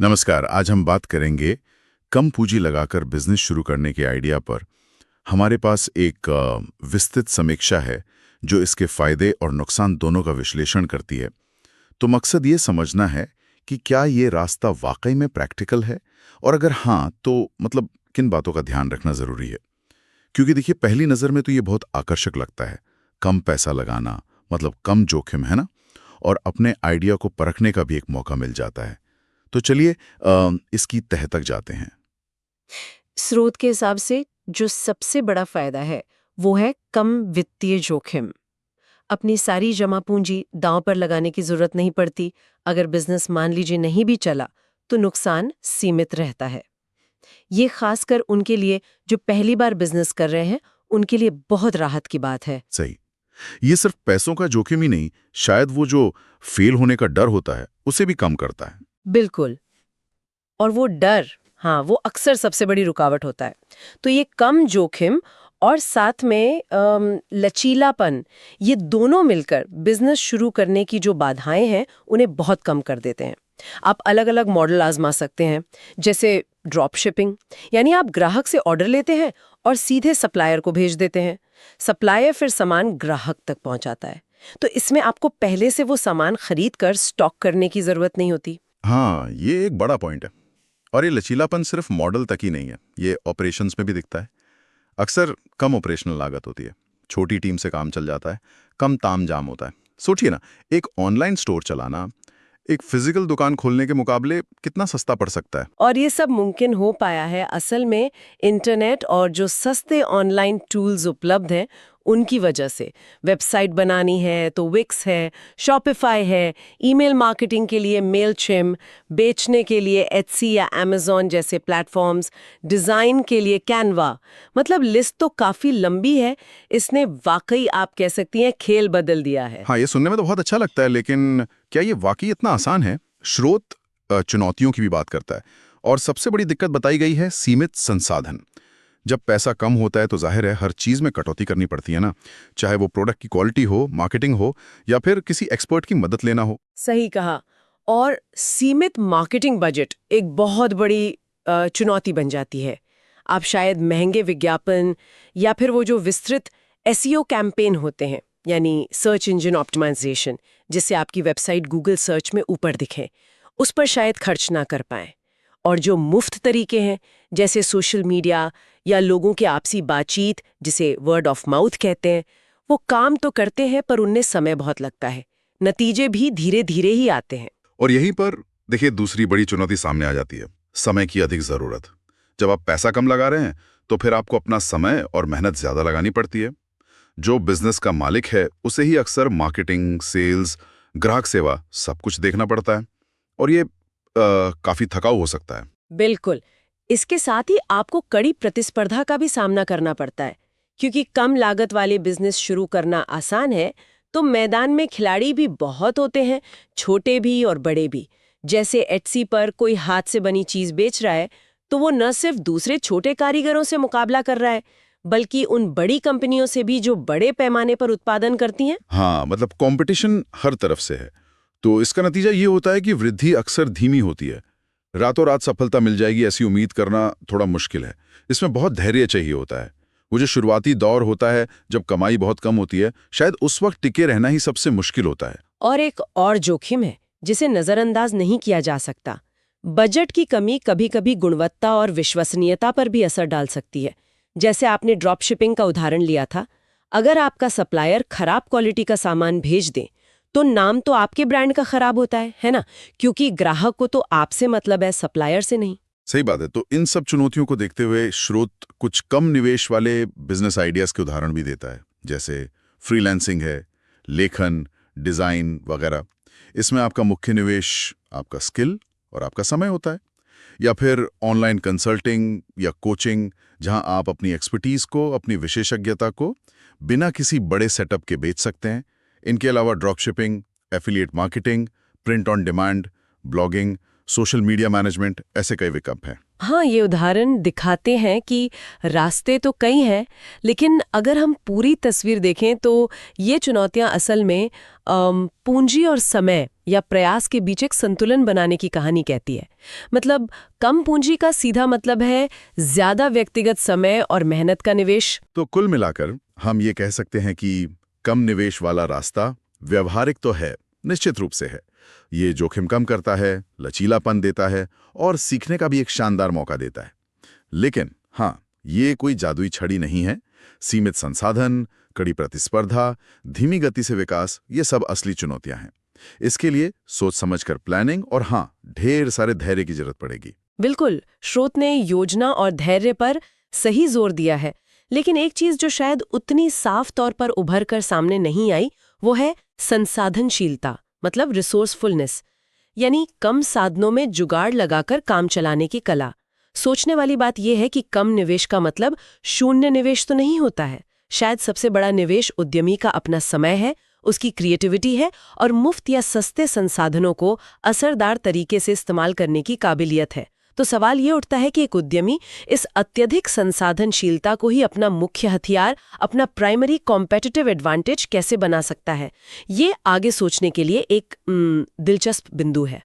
नमस्कार। आज हम बात करेंगे कम पूंजी लगाकर बिजनेस शुरू करने के आइडिया पर। हमारे पास एक विस्तृत समीक्षा है जो इसके फायदे और नुकसान दोनों का विश्लेषण करती है। तो मकसद ये समझना है कि क्या ये रास्ता वाकई में प्रैक्टिकल है, और अगर हाँ तो मतलब किन बातों का ध्यान रखना जरूरी है। क्योंकि देखिए, पहली नज़र में तो ये बहुत आकर्षक लगता है। कम पैसा लगाना मतलब कम जोखिम, है ना, और अपने आइडिया को परखने का भी एक मौका मिल जाता है। तो चलिए इसकी तह तक जाते हैं। स्रोत के हिसाब से जो सबसे बड़ा फायदा है वो है कम वित्तीय जोखिम। अपनी सारी जमा पूंजी दांव पर लगाने की जरूरत नहीं पड़ती। अगर बिजनेस मान लीजिए नहीं भी चला तो नुकसान सीमित रहता है। ये खासकर उनके लिए जो पहली बार बिजनेस कर रहे हैं, उनके लिए बहुत राहत की बात है। सही। ये सिर्फ पैसों का जोखिम ही नहीं, शायद वो जो फेल होने का डर होता है उसे भी कम करता है। बिल्कुल। और वो डर, हाँ, वो अक्सर सबसे बड़ी रुकावट होता है। तो ये कम जोखिम और साथ में लचीलापन, ये दोनों मिलकर बिजनेस शुरू करने की जो बाधाएं हैं उन्हें बहुत कम कर देते हैं। आप अलग अलग मॉडल आजमा सकते हैं, जैसे ड्रॉप शिपिंग, यानी आप ग्राहक से ऑर्डर लेते हैं और सीधे सप्लायर को भेज देते हैं। सप्लायर फिर सामान ग्राहक तक पहुंचाता है। तो इसमें आपको पहले से वो सामान खरीद कर स्टॉक करने की जरूरत नहीं होती। हाँ, ये एक बड़ा पॉइंट है। और ये लचीलापन सिर्फ मॉडल तक ही नहीं है, ये ऑपरेशंस में भी दिखता है। अक्सर कम ऑपरेशनल लागत होती है, छोटी टीम से काम चल जाता है, कम तामझाम होता है। सोचिए ना, एक ऑनलाइन स्टोर चलाना एक फिजिकल दुकान खोलने के मुकाबले कितना सस्ता पड़ सकता है। और ये सब मुमकिन हो पाया है असल में इंटरनेट और जो सस्ते ऑनलाइन टूल्स उपलब्ध हैं उनकी वजह से। वेबसाइट बनानी है तो विक्स है, शॉपिफाई है, ईमेल मार्केटिंग के लिए मेलचिम, बेचने के लिए एटसी या अमेज़न जैसे प्लेटफॉर्म्स, डिज़ाइन के लिए कैनवा। मतलब लिस्ट तो काफ़ी लंबी है। इसने वाकई, आप कह सकती हैं, खेल बदल दिया है। हाँ, ये सुनने में तो बहुत अच्छा लगता है, लेकिन क्या ये वाकई इतना आसान है? स्रोत चुनौतियों की भी बात करता है, और सबसे बड़ी दिक्कत बताई गई है सीमित संसाधन। जब पैसा कम होता है तो जाहिर है हर चीज में कटौती करनी पड़ती है ना, चाहे वो प्रोडक्ट की क्वालिटी हो, मार्केटिंग हो, या फिर किसी एक्सपर्ट की मदद लेना हो। सही कहा। और सीमित मार्केटिंग बजट एक बहुत बड़ी चुनौती बन जाती है। आप शायद महंगे विज्ञापन या फिर वो जो विस्तृत एसईओ कैंपेन होते हैं, यानी सर्च इंजन ऑप्टिमाइजेशन, जिससे आपकी वेबसाइट गूगल सर्च में ऊपर दिखे, उस पर शायद खर्च ना कर पाएं। और जो मुफ्त तरीके हैं, जैसे सोशल मीडिया या लोगों की आपसी बातचीत, जिसे वर्ड ऑफ माउथ कहते हैं, वो काम तो करते हैं पर उनमें समय बहुत लगता है। नतीजे भी धीरे धीरे ही आते हैं। और यहीं पर देखिए दूसरी बड़ी चुनौती सामने आ जाती है, समय की अधिक जरूरत। जब आप पैसा कम लगा रहे हैं तो फिर आपको अपना समय और मेहनत ज्यादा लगानी पड़ती है। जो बिजनेस का मालिक है उसे ही अक्सर मार्केटिंग, सेल्स, ग्राहक सेवा सब कुछ देखना पड़ता है, और ये काफी थकाऊ हो सकता है। बिल्कुल। इसके साथ ही आपको कड़ी प्रतिस्पर्धा का भी सामना करना पड़ता है। क्योंकि कम लागत वाले बिजनेस शुरू करना आसान है, तो मैदान में खिलाड़ी भी बहुत होते हैं, छोटे भी और बड़े भी। जैसे एटसी पर कोई हाथ से बनी चीज बेच रहा है, तो वो न सिर्फ दूसरे छोटे कारीगरों से मुकाबला कर रहा है, बल्कि उन बड़ी कंपनियों से भी जो बड़े पैमाने पर उत्पादन करती हैं। हाँ, मतलब कंपटीशन हर तरफ से है। तो इसका नतीजा ये होता है कि वृद्धि अक्सर धीमी होती है। रातों रात सफलता मिल जाएगी ऐसी उम्मीद करना थोड़ा मुश्किल है। इसमें बहुत धैर्य चाहिए होता है। वो जो शुरुआती दौर होता है जब कमाई बहुत कम होती है, शायद उस वक्त टिके रहना ही सबसे मुश्किल होता है। और एक और जोखिम है जिसे नजरअंदाज नहीं किया जा सकता। बजट की कमी कभी-कभी गुणवत्ता और विश्वसनीयता पर भी असर डाल सकती है। जैसे आपने ड्रॉप शिपिंग का उदाहरण लिया था। अगर आपका सप्लायर खराब क्वालिटी का सामान भेज दे, तो नाम तो आपके ब्रांड का खराब होता है ना? क्योंकि ग्राहक को तो आपसे मतलब है, सप्लायर से नहीं। सही बात है। तो इन सब चुनौतियों को देखते हुए स्रोत कुछ कम निवेश वाले बिजनेस आइडियाज के उदाहरण भी देता है, जैसे फ्रीलांसिंग है, लेखन, डिजाइन वगैरह। इसमें आपका मुख्य निवेश आपका स्किल और आपका समय होता है। या फिर ऑनलाइन कंसल्टिंग या कोचिंग, जहां आप अपनी एक्सपर्टीज को, अपनी विशेषज्ञता को बिना किसी बड़े सेटअप के बेच सकते हैं। इनके अलावा drop shipping, affiliate marketing, print on demand, blogging, social media management, ऐसे कई विकल्प हैं। हाँ, ये उदाहरण दिखाते हैं कि रास्ते तो कई हैं, लेकिन अगर हम पूरी तस्वीर देखें तो ये चुनौतियां असल में पूंजी और समय या प्रयास के बीच एक संतुलन बनाने की कहानी कहती है। मतलब कम पूंजी का सीधा मतलब है ज्यादा व्यक्तिगत समय और मेहनत का निवेश। तो कुल मिलाकर हम ये कह सकते हैं कि कम निवेश वाला रास्ता व्यवहारिक तो है, निश्चित रूप से है। ये जोखिम कम करता है, लचीलापन देता है और सीखने का भी एक शानदार मौका देता है। लेकिन हाँ, ये कोई जादुई छड़ी नहीं है। सीमित संसाधन, कड़ी प्रतिस्पर्धा, धीमी गति से विकास, ये सब असली चुनौतियां हैं। इसके लिए सोच समझकर प्लानिंग और हाँ, ढेर सारे धैर्य की जरूरत पड़ेगी। बिल्कुल, स्रोत ने योजना और धैर्य पर सही जोर दिया है। लेकिन एक चीज जो शायद उतनी साफ तौर पर उभर कर सामने नहीं आई, वो है संसाधनशीलता, मतलब रिसोर्सफुलनेस, यानी कम साधनों में जुगाड़ लगाकर काम चलाने की कला। सोचने वाली बात यह है कि कम निवेश का मतलब शून्य निवेश तो नहीं होता है। शायद सबसे बड़ा निवेश उद्यमी का अपना समय है, उसकी क्रिएटिविटी है और मुफ्त या सस्ते संसाधनों को असरदार तरीके से इस्तेमाल करने की काबिलियत है। तो सवाल ये उठता है कि एक उद्यमी इस अत्यधिक संसाधनशीलता को ही अपना मुख्य हथियार, अपना प्राइमरी कॉम्पिटिटिव एडवांटेज कैसे बना सकता है। ये आगे सोचने के लिए एक दिलचस्प बिंदु है।